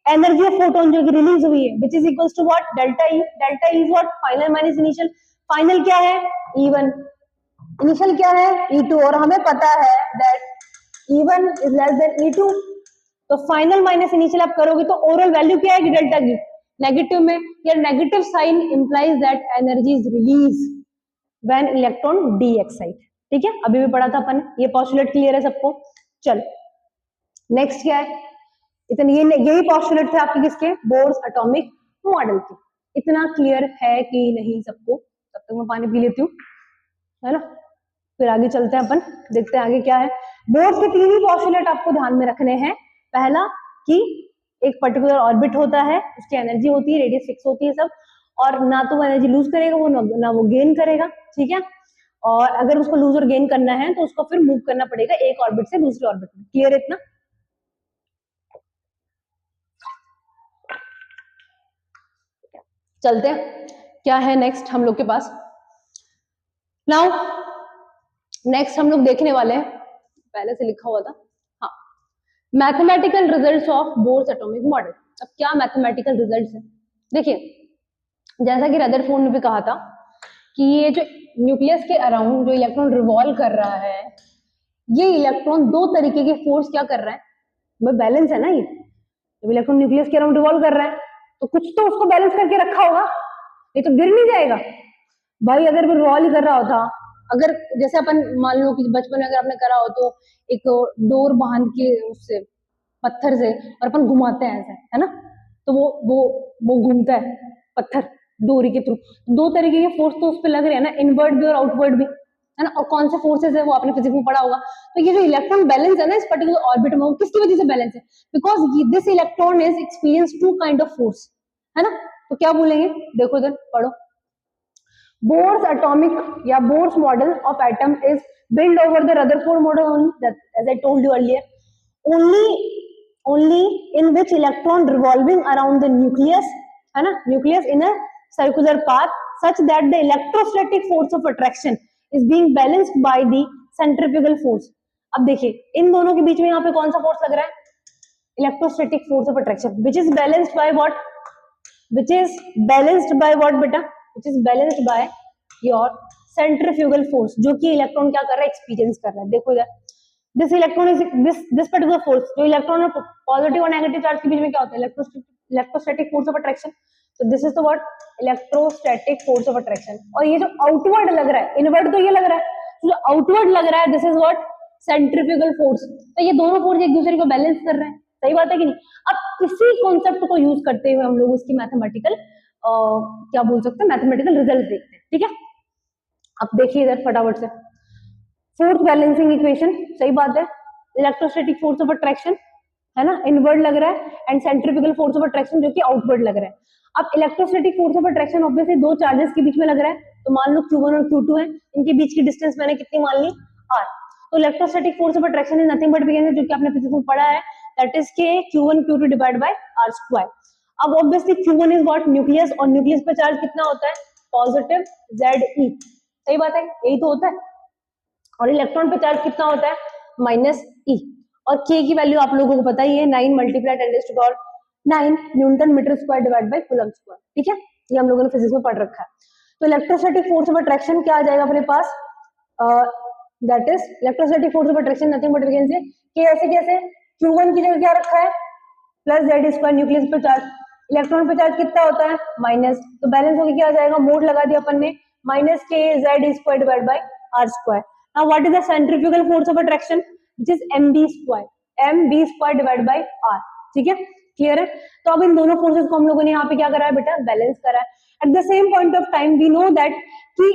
energy of photon जो कि रिलीज हुई है which is equals to what, delta E. Delta E is what, final minus initial. Final क्या है, E1, इनिशियल क्या है, E2, और हमें पता है that E1 is less than E2, तो फाइनल माइनस इनिशियल आप करोगे तो ओवरऑल वैल्यू क्या आएगी डेल्टा की, नेगेटिव में। या negative sign implies that energy is release when electron de excite. ठीक है, अभी भी पढ़ा था अपन, ये पॉस्टुलेट क्लियर है सबको। चलो नेक्स्ट क्या है, इतने यही पॉस्टुलेट थे आपके किसके, बोर्स एटॉमिक मॉडल के। इतना क्लियर है कि नहीं सबको? तब तक मैं पानी पी लेती हूँ, है ना, फिर आगे चलते हैं अपन, देखते हैं आगे क्या है। बोर्स के तीन ही पॉस्टुलेट आपको ध्यान में रखने हैं। पहला कि एक पर्टिकुलर ऑर्बिट होता है, उसकी एनर्जी होती है, रेडियस फिक्स होती है सब, और ना तो वो एनर्जी लूज करेगा वो, ना वो गेन करेगा। ठीक है, और अगर उसको लूज और गेन करना है तो उसको फिर मूव करना पड़ेगा एक ऑर्बिट से दूसरी ऑर्बिट में। क्लियर है इतना? चलते हैं, क्या है नेक्स्ट हम लोग के पास। नाउ नेक्स्ट हम लोग देखने वाले हैं, पहले से लिखा हुआ था, हाँ, mathematical results of bourse atomic model. अब क्या मैथमेटिकल रिजल्ट्स है, देखिए जैसा कि रदरफोर्ड ने भी कहा था कि ये जो न्यूक्लियस के अराउंड जो इलेक्ट्रॉन रिवॉल्व कर रहा है, ये इलेक्ट्रॉन दो तरीके के फोर्स क्या कर रहा है, भाई बैलेंस है ना। ये जब इलेक्ट्रॉन न्यूक्लियस के अराउंड रिवॉल्व कर रहा है तो कुछ तो उसको बैलेंस करके रखा होगा, ये तो गिर नहीं जाएगा भाई। अगर वो रिवॉल्व कर रहा होता, अगर जैसे अपन मान लो कि बचपन में अगर आपने करा हो तो एक डोर बांध के उससे पत्थर से और अपन घुमाते हैं ऐसे, है ना, तो वो घूमता है पत्थर डोरी के थ्रू। दो तरीके के फोर्स तो उस पर लग रहे हैं ना, इनवर्ड भी और आउटवर्ड भी, है ना। और कौन से फोर्सेस है वो आपने फिजिक्स में पढ़ा होगा। तो ये जो इलेक्ट्रॉन बैलेंस है ना इस पर्टिकुलर ऑर्बिट में, वो किसकी वजह से बैलेंस है, because this electron is experience two kind of force, है ना। तो क्या बोलेंगे, देखो इधर पढ़ो, बोर्स एटॉमिक या Bohr's model of atom is build over the Rutherford model only, that as I told you earlier, only in which electron revolving around the nucleus, है ना, nucleus in a circular path such that the electrostatic force of attraction is being balanced by the centrifugal force। अब देखिए इन दोनों के बीच में यहाँ पे कौन सा फोर्स लग रहा है, electrostatic force of attraction, which is balanced by what, which is balanced by what बेटा, which is balanced by your centrifugal force, जो कि इलेक्ट्रॉन क्या कर रहा है, एक्सपीरियंस कर रहा है। देखो इधर, this electron is this particular force, जो इलेक्ट्रॉन और पॉजिटिव और नेगेटिव चार्ज के बीच में क्या होता है, इलेक्ट्रोस्टैटिक फोर्स ऑफ अट्रैक्शन। तो this is the what, electrostatic force of attraction. और ये जो आउटवर्ड लग रहा है, इनवर्ड तो ये लग रहा है, जो आउटवर्ड लग रहा है this is what, centrifugal force. तो ये दोनों फोर्स एक दूसरे को बैलेंस कर रहे हैं। सही बात है कि नहीं। अब इसी कॉन्सेप्ट को यूज करते हुए हम लोग उसकी मैथमेटिकल क्या बोल सकते हैं, मैथमेटिकल रिजल्ट देखते हैं, ठीक है। अब देखिए इधर फटाफट से, फोर्थ बैलेंसिंग इक्वेशन, सही बात है, इलेक्ट्रोस्टैटिक फोर्स ऑफ अट्रैक्शन है ना, इनवर्ड लग रहा है, and centrifugal force of attraction जो कि आउटवर्ड लग रहा है। अब electrostatic force of attraction obviously दो चार्जेस के बीच में लग रहा है, तो मान लो Q1 और Q2 है, इनके बीच की डिस्टेंस मैंने कितनी मान ली, r। तो electrostatic force of attraction is nothing but जो कि आपने फिजिक्स में पढ़ा है, that is k Q1 Q2 divide by r square. अब obviously Q1 is what, nucleus, और न्यूक्लियस पे चार्ज कितना होता है, पॉजिटिव Ze, सही बात है, यही तो होता है, और इलेक्ट्रॉन पे चार्ज कितना होता है, -e, और k की वैल्यू आप लोगों को पता ही है, 9 multiply 10⁻9 newton metre square divide by coulomb square, ठीक है, ये हम लोगों ने फिजिक्स में पढ़ रखा है। तो इलेक्ट्रोस्टैटिक फोर्स ऑफ अट्रैक्शन क्या आ जाएगा अपने पास, that is electrostatic force of attraction nothing but से k, ऐसे कैसे, Q1 की जगह क्या रखा है, प्लस Z स्क्वायर, न्यूक्लियस पे चार्ज, इलेक्ट्रॉन पे चार्ज कितना होता है, माइनस, तो बैलेंस होकर क्या आ जाएगा, मोड लगा दिया अपन ने, -k Z square divide by r square. Now what is the centrifugal force of attraction, which is mb square divide by r, ठीक है, क्लियर है। तो अब इन दोनों फोर्सेस को हम लोगों ने यहाँ पे क्या करा है बेटा, बैलेंस करा है। At the same point of time we know that कि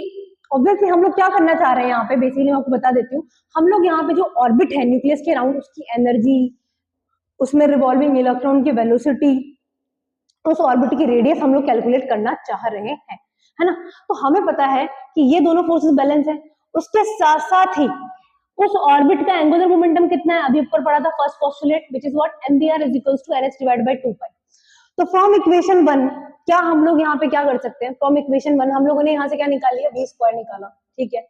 ऑब्वियसली हम लोग क्या करना चाह रहे हैं यहाँ पे, बेसिकली मैं आपको बता देती हूँ, हम लोग यहाँ पे जो ऑर्बिट है न्यूक्लियस के अराउंड, उसकी एनर्जी, उसमें रिवॉल्विंग इलेक्ट्रॉन की वेलोसिटी, उस ऑर्बिट की रेडियस हम लोग कैलकुलेट करना चाह रहे हैं, है ना। तो हमें पता है कि ये दोनों फोर्सेस बैलेंस है, उसके साथ साथ ही उस ऑर्बिट का एंगुलर मोमेंटम कितना है, अभी ऊपर पढ़ा था first postulate, which is what, mvr is equals to nh divide by 2π। तो फ्रॉम इक्वेशन 1 क्या हम लोग यहाँ पे क्या कर सकते हैं, फ्रॉम इक्वेशन 1 हम लोगों ने यहाँ से क्या निकाल लिया, v स्क्वायर निकाला, ठीक है,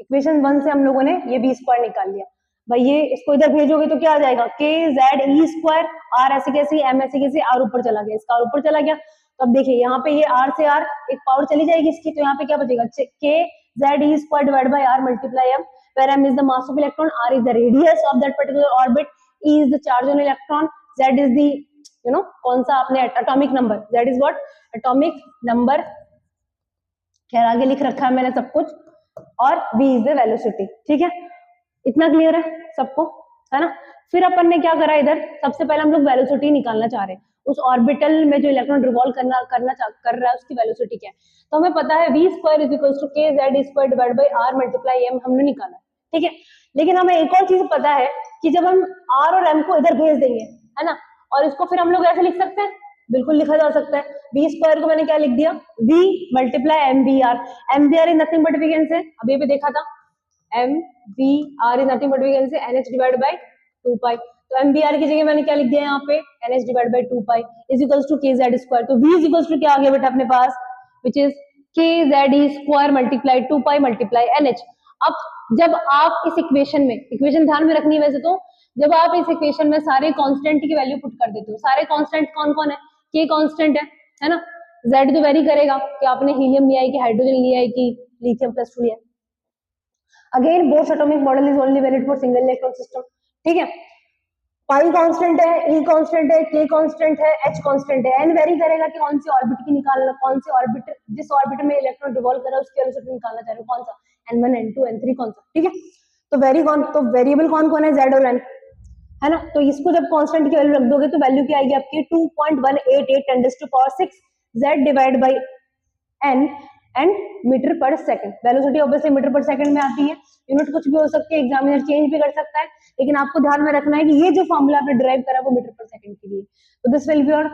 इक्वेशन 1 से हम लोगों ने ये v स्क्वायर निकाल लिया। भाई ये इसको इधर भेजोगे तो क्या आ जाएगा, k z e square, r ऐसे कैसे, m ऐसे कैसे, r ऊपर चला गया, इसका ऊपर चला गया, तो अब देखिए यहाँ पे ये r से r एक पावर चली जाएगी इसकी, तो यहाँ पे क्या बचेगा, k z e square divide by r multiply m, where m is the mass of electron, r is the radius of that particular orbit, e is the charge on electron, z is the कौन सा आपने atomic number, z is what, atomic number, खैर आगे लिख रखा है मैंने सब कुछ, और v is the velocity, ठीक है, इतना क्लियर है सबको, है ना। फिर अपन ने क्या करा, इधर सबसे पहले हम लोग वेलोसिटी निकालना चाह रहे हैं, उस ऑर्बिटल में जो इलेक्ट्रॉन रिवॉल्व कर रहा है उसकी वेलोसिटी क्या है, तो हमें पता है v square is equals to k z square divide by r multiply m, हमने निकाला, ठीक है। लेकिन हमें एक और चीज पता है कि जब हम r और m को इधर भेज देंगे, है ना, और इसको फिर हम लोग ऐसे लिख सकते हैं, बिल्कुल लिखा जा सकता है, v स्क्वायर को मैंने क्या लिख दिया, v multiply mvr is nothing but we can say, अभी भी देखा था, mvr is nothing but we can say nh divide by 2π, तो mvr की जगह मैंने क्या लिख दिया यहाँ पे, nh divide by 2π is equals to kz square, तो v इज इक्वल्स टू क्या आ गया बेटा अपने पास, which is kz square multiply 2π multiply nh। अब जब आप इस इक्वेशन में, इक्वेशन ध्यान में रखनी है वैसे तो, जब आप इस इक्वेशन में सारे कांस्टेंट की वैल्यू पुट कर देते हो, सारे कांस्टेंट कौन कौन है, k कांस्टेंट है ना, z तो वेरी करेगा कि आपने हीलियम लिया है कि हाइड्रोजन लिया है कि लिथियम प्लस 2 लिया है, again bourse atomic model is only valid for single electron system, ठीक है। पाई कांस्टेंट है, e कांस्टेंट है, k कांस्टेंट है, h कांस्टेंट है, n वेरी करेगा कि कौन सी ऑर्बिट की निकालना, कौन सी ऑर्बिट, जिस ऑर्बिट में इलेक्ट्रॉन रिवॉल्व कर रहा है उसकी वेलोसिटी निकालना चाह रहे हो, कौन सा, n1 n2 n3 कौन सा, ठीक है। तो वेरिएबल कौन कौन है, z और n, है ना, तो इसको जब कांस्टेंट की वैल्यू रख दोगे तो वैल्यू क्या आएगी आपकी 2.188 10⁻6 z divide by n and metre पर सेकंड, वेलोसिटी ऑब्वियसली मीटर पर सेकंड में आती है, यूनिट कुछ भी हो सकती है, एग्जामिनर चेंज भी कर सकता है, लेकिन आपको ध्यान में रखना है कि ये जो फॉर्मूला आपने डिराइव करा वो मीटर पर सेकंड के लिए, तो this will be your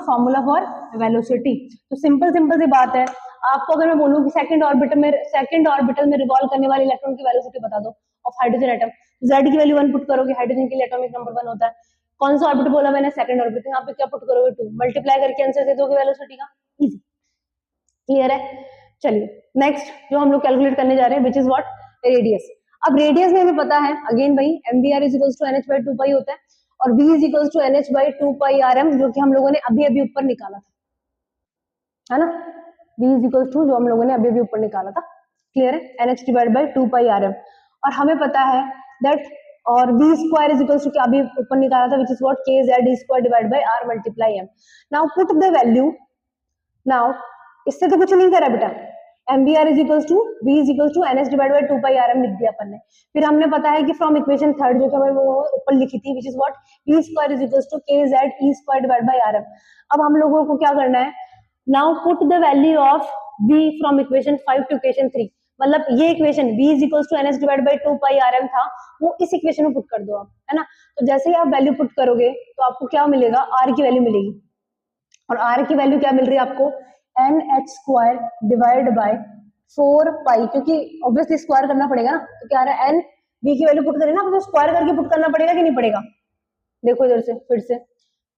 formula for velocity. तो सिंपल सी बात है, आपको अगर मैं बोलूं कि सेकंड ऑर्बिटल में रिवॉल्व करने वाले इलेक्ट्रॉन की वेलोसिटी बता दो ऑफ हाइड्रोजन एटम, z की वैल्यू 1 पुट करोगे, हाइड्रोजन के लिए एटॉमिक नंबर 1 होता है, कौन सा ऑर्बिट बोला मैंने, सेकंड ऑर्बिट, यहाँ पे क्या पुट करोगे 2, मल्टीप्लाई करके आंसर दे दोगे वेलोसिटी का, इजी, क्लियर है। चलिए नेक्स्ट जो हम लोग कैलकुलेट करने जा रहे हैं, विच इज व्हाट, रेडियस। अब रेडियस में हमें पता है अगेन भाई mvr is equals to nh by 2π होता है, और v is equals to nh by 2πrm, जो कि हम लोगों ने अभी ऊपर निकाला था, है ना, v इज इक्वल्स टू जो हम लोगों ने अभी ऊपर निकाला था, क्लियर है, nh डिवाइड बाय 2πrm, और हमें पता है दैट, और v square is equals to क्या अभी ऊपर निकाला था, which is what kz square divide by r multiply m। Now put the value, now इससे तो कुछ नहीं करा बेटा, mvr is equals to v is equals to nh divide by 2πrm लिख दिया अपन ने, फिर हमने पता है कि फ्रॉम इक्वेशन थर्ड जो कि हमें वो ऊपर लिखी थी, which is what v square is equals to kz e square divide by rm। अब हम लोगों को क्या करना है, now put the value of v from equation 5 to equation 3, मतलब ये equation v is equals to ns divide by 2 pi rm था, वो इस इक्वेशन में पुट कर दो आप, है ना। तो जैसे ही आप वैल्यू पुट करोगे तो आपको क्या मिलेगा, r की वैल्यू मिलेगी, और r की वैल्यू क्या मिल रही है आपको, nh स्क्वायर डिवाइड बाय 4 पाई, क्योंकि ऑब्वियसली स्क्वायर करना पड़ेगा ना, तो क्या आ रहा है n, v की वैल्यू पुट करें ना तो स्क्वायर करके पुट करना पड़ेगा कि नहीं पड़ेगा, देखो इधर से फिर से,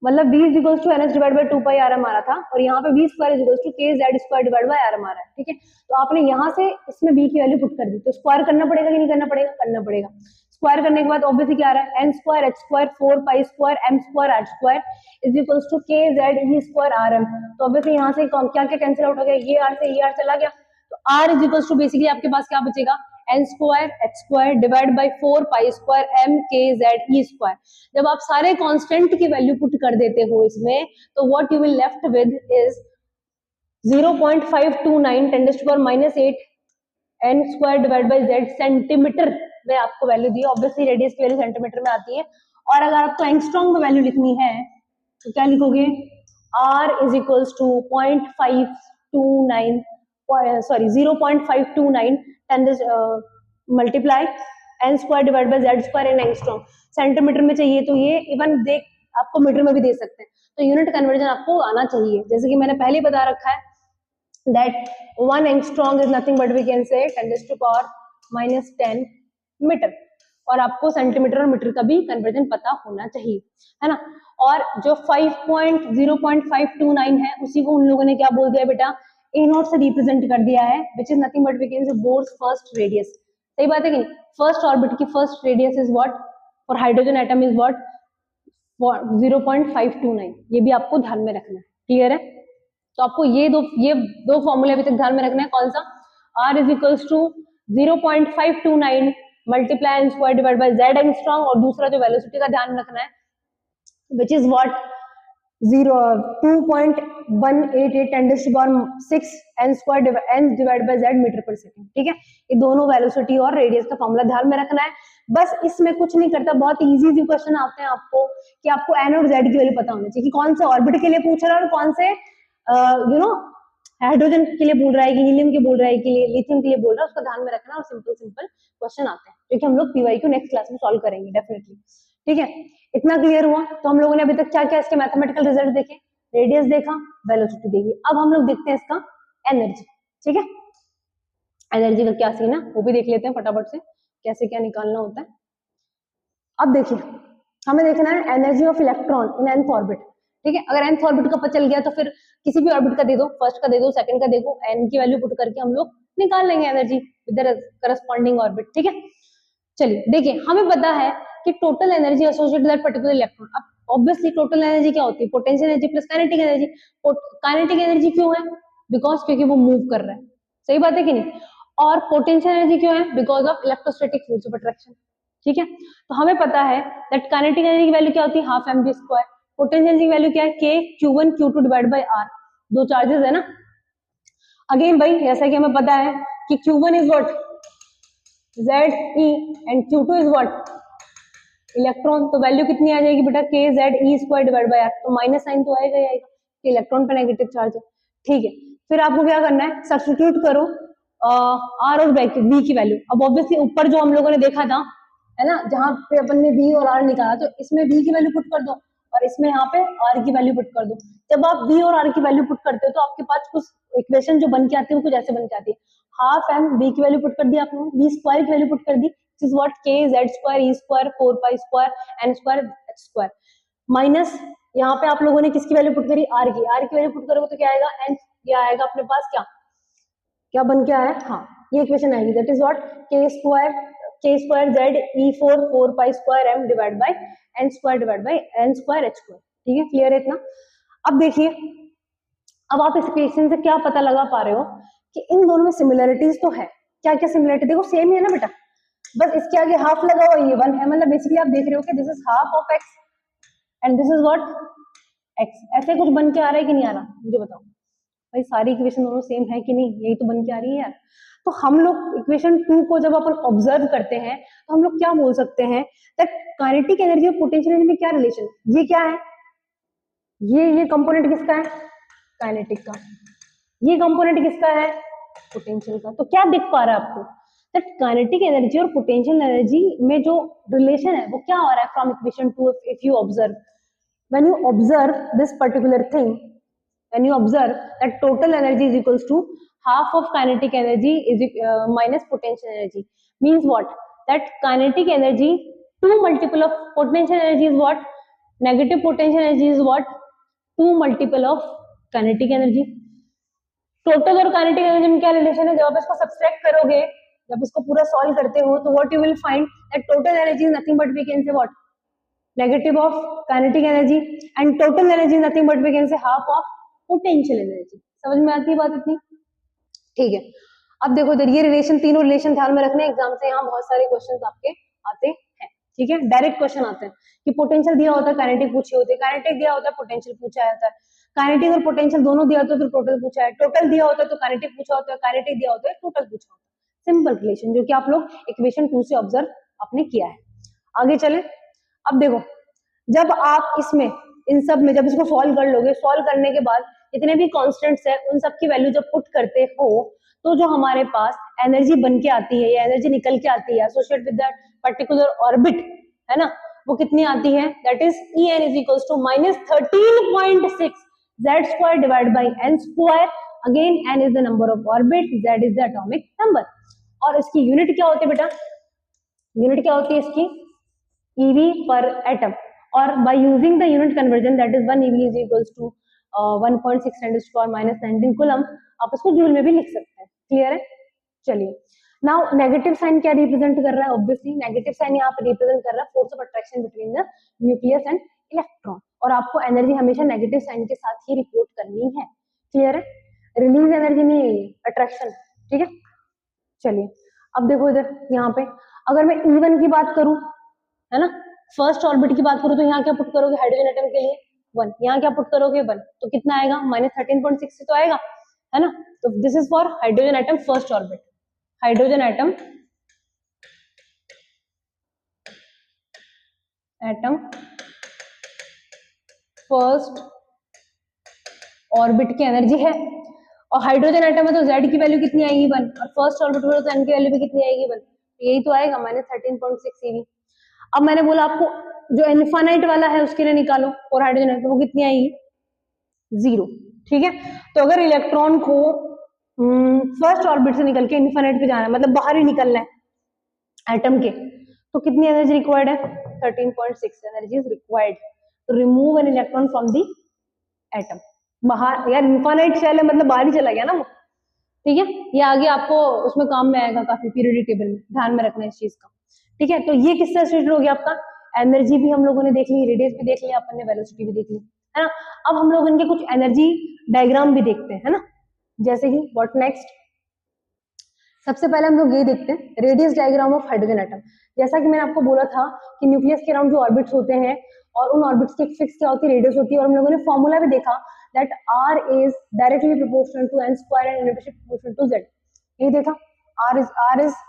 मतलब v is equals to ns divide by 2 pi rm आ रहा था, और यहाँ पे v square is equals to k z square divide by rm आ रहा है, ठीक है। तो आपने यहाँ से इसमें v की वैल्यू पुट कर दी, तो स्क्वायर करना पड़ेगा कि नहीं करना पड़ेगा, करना पड़ेगा। स्क्वायर करने के बाद ऑब्वियसली क्या आ रहा है, n square h square 4 pi square m square r square is equals to k z e square rm, तो ऑब्वियसली यहाँ से क्या क्या कैंसिल आउट हो गया, ये r से ये r चला गया, तो r is equals to basically आपके पास क्या बचेगा, n square h square divide by 4 pi square m k z e square. जब आप सारे कांस्टेंट की वैल्यू पुट कर देते हो इसमें, तो what you will left with is 0.529 10 to power -8 n square divide by z centimetre में आपको वैल्यू दी है, ऑब्वियसली रेडियस की वैल्यू सेंटीमीटर में आती है, और अगर आपको एंगस्ट्रॉम में वैल्यू लिखनी है तो क्या लिखोगे, r is equals to 0.529 multiply n square divide by z square in angstrom, centimetre में चाहिए तो ये इवन देख आपको मीटर में भी दे सकते हैं, तो यूनिट कन्वर्जन आपको आना चाहिए, जैसे कि मैंने पहले बता रखा है that 1 angstrom is nothing but we can say 10 to power -10 metre, और आपको सेंटीमीटर और मीटर का भी कन्वर्जन पता होना चाहिए, है ना। और जो 0.529 है उसी को उन लोगों ने क्या बोल दिया बेटा, ए नॉट से रिप्रेजेंट कर दिया है, which is nothing but we can say Bohr's first radius, सही बात है कि नहीं, फर्स्ट ऑर्बिट की first radius is what, for hydrogen atom is what 0.529, ये भी आपको ध्यान में रखना है, क्लियर है। तो आपको ये दो फॉर्मूले अभी तक ध्यान में रखना है, कौन सा, r is equals to 0.529 multiply n square divide by z angstrom, और दूसरा जो वेलोसिटी का ध्यान रखना है which is what 2.188 10 to power 6 n square n divide by z metre पर सेकंड, ठीक है। ये दोनों वेलोसिटी और रेडियस का फॉर्मूला ध्यान में रखना है, बस इसमें कुछ नहीं करता, बहुत इजी क्वेश्चन आते हैं आपको कि आपको n और z की वैल्यू पता होनी चाहिए कि कौन से ऑर्बिट के लिए पूछ रहा है और कौन से हाइड्रोजन के लिए बोल रहा है कि हीलियम के बोल रहा है कि लिथियम के लिए बोल रहा है, उसका ध्यान में रखना, और सिंपल क्वेश्चन आते हैं जो कि हम लोग पीवाईक्यू नेक्स्ट क्लास में सॉल्व करेंगे डेफिनेटली, ठीक है। इतना क्लियर हुआ, तो हम लोगों ने अभी तक क्या क्या इसके मैथमेटिकल रिजल्ट देखे, रेडियस देखा, वेलोसिटी देखी, अब हम लोग देखते हैं इसका एनर्जी, ठीक है। एनर्जी का क्या सीन है वो भी देख लेते हैं फटाफट से, कैसे क्या निकालना होता है। अब देखिए हमें देखना है energy of electron in nth orbit, ठीक है। अगर nth ऑर्बिट का पता चल गया तो फिर किसी भी ऑर्बिट का दे दो, फर्स्ट का दे दो, सेकंड का देखो, n की वैल्यू पुट करके हम लोग निकाल लेंगे energy with the corresponding orbit, ठीक है। चलिए देखिए, हमें पता है कि total energy associated that particular electron, अब ऑब्वियसली टोटल एनर्जी क्या होती है, potential energy plus kinetic energy. Kinetic energy क्यों है, बिकॉज क्योंकि वो मूव कर रहा है, सही बात है कि नहीं, और पोटेंशियल एनर्जी क्यों है, because of electrostatic force of attraction, ठीक है। तो हमें पता है दैट काइनेटिक एनर्जी की वैल्यू क्या होती है, half mv square, potential energy की वैल्यू क्या है, k q1 q2 divide by r, दो चार्जेस है ना। अगेन भाई जैसा कि हमें पता है कि q1 is what z e and q2 is what electron, तो वैल्यू कितनी आ जाएगी बेटा, k z e square divide by r, तो माइनस साइन तो आएगा ही आएगा कि इलेक्ट्रॉन पे नेगेटिव चार्ज है, ठीक है। फिर आपको क्या करना है, सब्स्टिट्यूट करो r और v की वैल्यू। अब ऑब्वियसली ऊपर जो हम लोगों ने देखा था, है ना, जहां पे अपन ने v और r निकाला, तो इसमें v की वैल्यू पुट कर दो और इसमें यहाँ पे r की वैल्यू पुट कर दो। जब आप v और r की वैल्यू पुट करते हो तो आपके पास कुछ इक्वेशन जो बन के आती है वो कुछ ऐसे बन के आती है, हाफ m v की वैल्यू पुट कर दी आपने, v स्क्वायर की वैल्यू पुट कर दी, this is what k z square e square 4 pi square n square h square, minus यहाँ पे आप लोगों ने किसकी वैल्यू पुट करी, r की वैल्यू पुट करोगे तो क्या आएगा, n, ये आएगा अपने पास क्या बन के आया, हाँ ये इक्वेशन आएगी, that is what k square z e 4 pi square m divide by n square divide by n square h square, ठीक है, क्लियर है इतना। अब देखिए, अब आप इस इक्वेशन से क्या पता लगा पा रहे हो कि इन दोनों में सिमिलरिटीज तो है, क्या क्या सिमिलरिटी, देखो सेम ही है ना बेटा, बस इसके आगे हाफ लगा हुआ ये 1 है, मतलब बेसिकली आप देख रहे हो कि this is half of x and this is what x, ऐसे कुछ बन के आ रहा है कि नहीं आ रहा, मुझे बताओ भाई, सारी इक्वेशन दोनों सेम है कि नहीं, यही तो बन के आ रही है यार। तो हम लोग इक्वेशन 2 को जब अपन ऑब्जर्व करते हैं तो हम लोग क्या बोल सकते हैं दैट काइनेटिक एनर्जी और पोटेंशियल एनर्जी में क्या रिलेशन, ये क्या है, ये कंपोनेंट किसका है, काइनेटिक का, ये कंपोनेंट किसका है, पोटेंशियल का। तो क्या दिख पा रहा है आपको, दैट काइनेटिक एनर्जी और पोटेंशियल एनर्जी में जो रिलेशन है वो क्या हो रहा है from equation 2। If you observe, when you observe this particular thing, when you observe that total energy is equals to half of kinetic energy is minus potential energy, means what, that kinetic energy 2 multiple of potential energy is what, negative potential energy is what, 2 multiple of kinetic energy। Total और kinetic energy में क्या relation है, जब आप इसको subtract करोगे, जब इसको पूरा सॉल्व करते हो, तो what you will find that total energy is nothing but we can say what, negative of kinetic energy, and total energy is nothing but we can say half of potential energy. समझ में आती है बात इतनी, ठीक है। अब देखो इधर ये रिलेशन, तीनों रिलेशन ध्यान में रखने, एग्जाम से यहाँ बहुत सारे क्वेश्चंस आपके आते हैं, ठीक है। डायरेक्ट क्वेश्चन आते हैं कि पोटेंशियल दिया होता है, काइनेटिक पूछे होते हैं, काइनेटिक दिया होता है, पोटेंशियल पूछा जाता है, काइनेटिक और पोटेंशियल दोनों दिया होता है तो टोटल पूछा है, टोटल दिया होता है तो काइनेटिक पूछा होता है, काइनेटिक दिया होता है टोटल पूछा होता है। सिंपल रिलेशन जो कि आप लोग इक्वेशन 2 से ऑब्जर्व आपने किया है। आगे चले, अब देखो जब आप इसमें इन सब में जब इसको सॉल्व कर लोगे, सॉल्व करने के बाद जितने भी कॉन्स्टेंट्स है उन सब की वैल्यू जब पुट करते हो, तो जो हमारे पास एनर्जी बन के आती है या एनर्जी निकल के आती है associate with that particular orbit, है ना, वो कितनी आती है, that is En is equals to -13.6 z square divide by n square. Again n is the number of orbit, z is the atomic number. और इसकी यूनिट क्या होती है बेटा, यूनिट क्या होती है इसकी, eV पर एटम। और by using the unit conversion that is 1 eV is equals to 1.6 10 to the power -19 coulomb, आप उसको जूल में भी लिख सकते हैं। क्लियर है, चलिए। नाउ नेगेटिव साइन क्या रिप्रेजेंट कर रहा है, ऑब्वियसली नेगेटिव साइन यहाँ पे रिप्रेजेंट कर रहा है force of attraction between the nucleus and electron, और आपको एनर्जी हमेशा नेगेटिव साइन के साथ ही रिपोर्ट करनी है। क्लियर है, रिलीज एनर्जी नहीं है, अट्रैक्शन, ठीक है। चलिए अब देखो इधर यहाँ पे अगर मैं E1 की बात करूं, है ना, फर्स्ट ऑर्बिट की बात करूं, तो यहाँ क्या पुट करोगे हाइड्रोजन एटम के लिए 1, यहाँ क्या पुट करोगे 1, तो कितना आएगा -13.6 तो आएगा, है ना। तो this is for hydrogen atom first orbit, hydrogen atom first orbit की एनर्जी है, और हाइड्रोजन एटम है तो Z की वैल्यू कितनी आएगी 1, और फर्स्ट ऑर्बिट में तो N की वैल्यू भी कितनी आएगी 1, यही तो आएगा -13.6 eV। अब मैंने बोला आपको जो इनफाइनाइट वाला है उसके लिए निकालो, और हाइड्रोजन एटम वो कितनी आएगी 0, ठीक है। तो अगर इलेक्ट्रॉन को फर्स्ट ऑर्बिट से निकल के इनफाइनाइट पे जाना है, मतलब बाहर ही निकलना है एटम के, तो कितनी एनर्जी रिक्वायर्ड है, 13.6 energy is required to remove an electron from the atom. बाहर यार इनफाइनाइट शेल है, मतलब बाहर ही चला गया ना वो, ठीक है। ये आगे आपको उसमें काम में आएगा काफी, पीरियोडिक टेबल में ध्यान में रखना इस चीज का, ठीक है। तो ये किससे एसोसिएटेड हो गया आपका, एनर्जी भी हम लोगों ने देख ली, रेडियस भी देख लिया अपन ने, वेलोसिटी भी देख ली, है ना। अब हम लोग इनके कुछ एनर्जी डायग्राम भी देखते हैं, है ना, जैसे कि व्हाट नेक्स्ट। सबसे पहले हम लोग ये देखते हैं radius diagram of hydrogen atom. जैसा कि मैंने आपको बोला था कि न्यूक्लियस के अराउंड जो ऑर्बिट्स होते हैं और उन ऑर्बिट्स की एक फिक्स क्या होती है, रेडियस होती है, और हम लोगों ने फॉर्मूला भी देखा that R is directly proportional to n square and inversely proportional to z। ये देखा, R is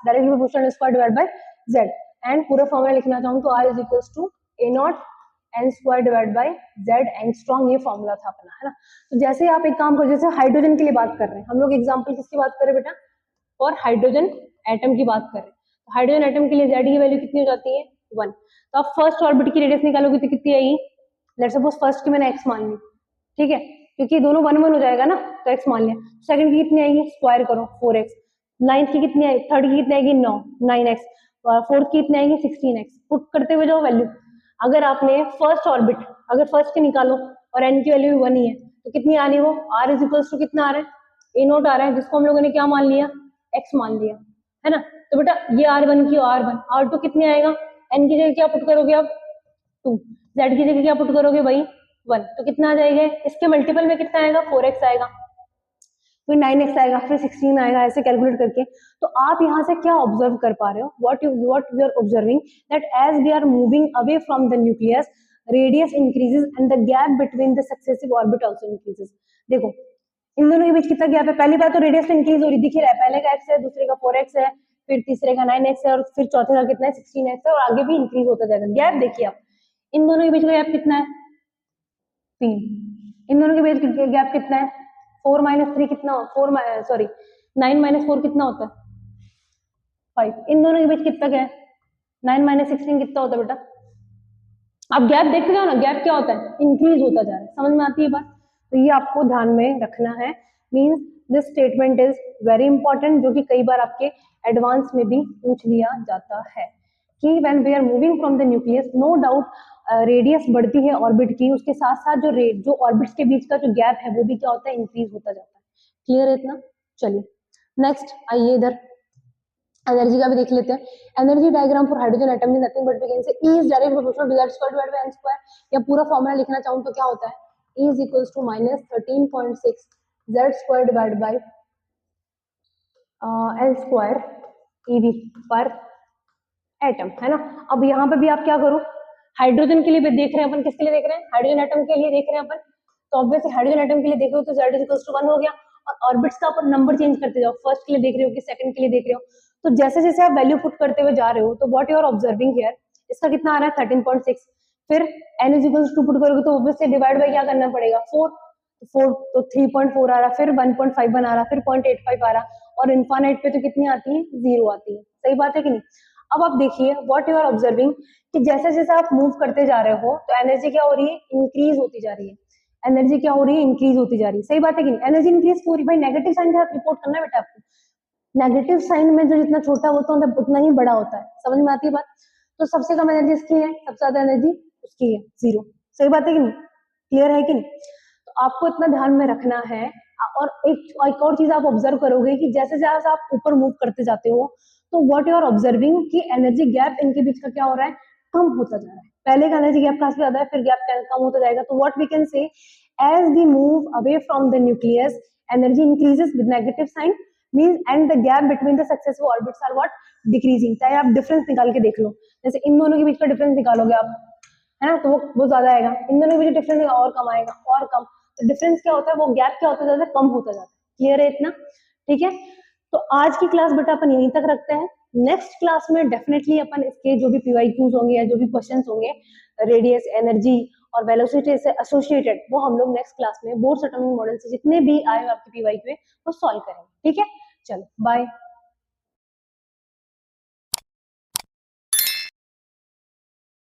directly proportional square divide by z, and पूरा फॉर्मूला लिखना चाहूँ तो R is equals to A0 n square divide by z angstrom, ये formula था अपना, है ना। तो जैसे आप एक काम करो, जैसे हाइड्रोजन के लिए बात कर रहे हैं हम लोग, एग्जांपल किसकी बात कर रहे हैं बेटा, और हाइड्रोजन एटम की बात कर रहे हैं। तो हाइड्रोजन एटम के लिए Z की वैल्यू कितनी हो जाती है 1। तो आप फर्स्ट ऑर्बिट की रेडियस निकालोगे तो कितनी आएगी, लेट्स सपोज फर्स्ट की मैंने x मान ली, ठीक है, क्योंकि दोनों 1 1 हो जाएगा ना, तो x मान लिया। सेकंड की कितनी आएगी, स्क्वायर करो 4x, नाइन्थ की कितनी आएगी, थर्ड की कितनी आएगी 9x, फोर्थ की कितनी आएगी 16x। पुट करते हुए जाओ वैल्यू, अगर आपने फर्स्ट ऑर्बिट अगर फर्स्ट की निकालो और n की वैल्यू भी 1 ही है, तो कितनी आ रही है वो, R इज इक्वल्स टू कितना आ रहा है, A0 आ रहा है, जिसको हम लोगों ने क्या मान लिया, x मान लिया, है ना। तो बेटा ये R1 की R1, R2 कितने आएगा, n की जगह क्या पुट करोगे आप 2, z की जगह क्या पुट करोगे भाई 1, तो कितना आ जाएगा, इसके मल्टीपल में कितना आएगा 4x आएगा, फिर 9x आएगा, फिर 16 आएगा, ऐसे कैलकुलेट करके। तो आप यहाँ से क्या ऑब्जर्व कर पा रहे हो, what you are observing that as we are moving away from the nucleus radius increases and the gap between the successive orbit also increases. देखो इन दोनों के बीच कितना गैप है, पहली बार तो रेडियस इंक्रीज हो रही दिख रहा है, पहले का x है, दूसरे का 4x है, फिर तीसरे का 9x है, और फिर चौथे का कितना है 16x है, और आगे भी इंक्रीज होता जाएगा। गैप देखिए आप, इन दोनों के बीच का गैप कितना है 3, इन दोनों के बीच गैप कितना है? 4 - 3 कितना? 9 - 4 कितना होता है? 5। इन दोनों के बीच कितना गैप? 9 - 16 कितना होता है बेटा? आप गैप देखते जाओ ना, गैप क्या होता है? इंक्रीज होता जा रहा है। समझ में आती है बात? तो ये आपको ध्यान में रखना है। Means this statement is very important, जो कि कई बार आपके एडवांस में भी पूछ लिया जाता है कि when we are moving from the nucleus, no doubt radius बढ़ती है ऑर्बिट की, उसके साथ साथ जो ऑर्बिट्स के बीच का जो गैप है वो भी क्या होता है? इंक्रीज होता जाता है। क्लियर है इतना? चलिए नेक्स्ट आइए इधर एनर्जी का भी देख लेते हैं। Energy diagram for hydrogen atom is nothing but we can say E is direct proportional to Z square divided by n square, या पूरा फॉर्मूला लिखना चाहूं तो क्या होता है? E is equals to -13.6 Z square divided by L square EV पर atom, है ना। अब यहाँ पे भी आप क्या करो, हाइड्रोजन के लिए भी देख रहे हैं अपन, किसके लिए देख रहे हैं? हाइड्रोजन एटम के लिए देख रहे हैं अपन। तो ऑब्वियसली हाइड्रोजन एटम के लिए देख रहे हो तो Z इक्वल्स टू 1 हो गया, और ऑर्बिट्स का अपन नंबर चेंज करते जाओ, फर्स्ट के लिए देख रहे हो कि सेकंड के लिए देख रहे हो, तो जैसे जैसे आप वैल्यू पुट करते हुए जा रहे हो तो what you are observing here, इसका कितना आ रहा है? 13.6। फिर n is equals to put करोगे तो ऑब्वियसली डिवाइड बाय क्या करना पड़ेगा? 4 तो 3.4 आ रहा, फिर 1.5 बना रहा, फिर 0.85 आ रहा, और इनफाइनाइट पे तो कितनी आती है? 0 आती है। सही बात है कि नहीं? अब आप देखिए व्हाट यू आर ऑब्जर्विंग कि जैसे जैसे आप मूव करते जा रहे हो तो एनर्जी क्या हो रही है? इंक्रीज होती जा रही है। एनर्जी क्या हो रही है? इंक्रीज होती जा रही है। सही बात है कि नहीं? एनर्जी इंक्रीज हो रही है। भाई नेगेटिव साइन के साथ रिपोर्ट करना है बेटा आपको। नेगेटिव साइन में जो जितना छोटा होता है उतना ही बड़ा होता है। समझ में आती है बात? तो सबसे कम एनर्जी इसकी है, सबसे ज्यादा एनर्जी उसकी है, 0। सही बात है कि नहीं? क्लियर है कि नहीं? तो आपको इतना ध्यान में रखना है। और एक और चीज आप ऑब्जर्व करोगे कि जैसे जैसे आप ऊपर मूव करते जाते हो तो व्हाट यू आर ऑब्जर्विंग कि एनर्जी गैप इनके बीच का क्या हो रहा है? कम होता जा रहा है। पहले का एनर्जी गैप काफी ज्यादा है, फिर गैप कम होता जाएगा। तो what we can say, as we move away from the nucleus energy increases with negative sign, means and the gap between the successive orbits are what? Decreasing. चाहे आप डिफरेंस निकाल के देख लो, जैसे इन दोनों के बीच का डिफरेंस निकालोगे आप, है ना, तो वो ज्यादा आएगा। इन दोनों के बीच डिफरेंस और कम आएगा, और कम। तो डिफरेंस क्या होता है? वो गैप क्या होता जाता है? कम होता जाता है। क्लियर है इतना? ठीक है। तो आज की क्लास बेटा अपन यहीं तक रखते हैं। नेक्स्ट क्लास में डेफिनेटली अपन इसके जो भी पीवाईक्यूज होंगे या जो भी क्वेश्चंस होंगे रेडियस, एनर्जी और वेलोसिटी से एसोसिएटेड, वो हम लोग नेक्स्ट क्लास में बोर्स एटॉमिक मॉडल से जितने भी आए आपके पीवाईक्यू वो सॉल्व करेंगे। ठीक है, चलो बाय।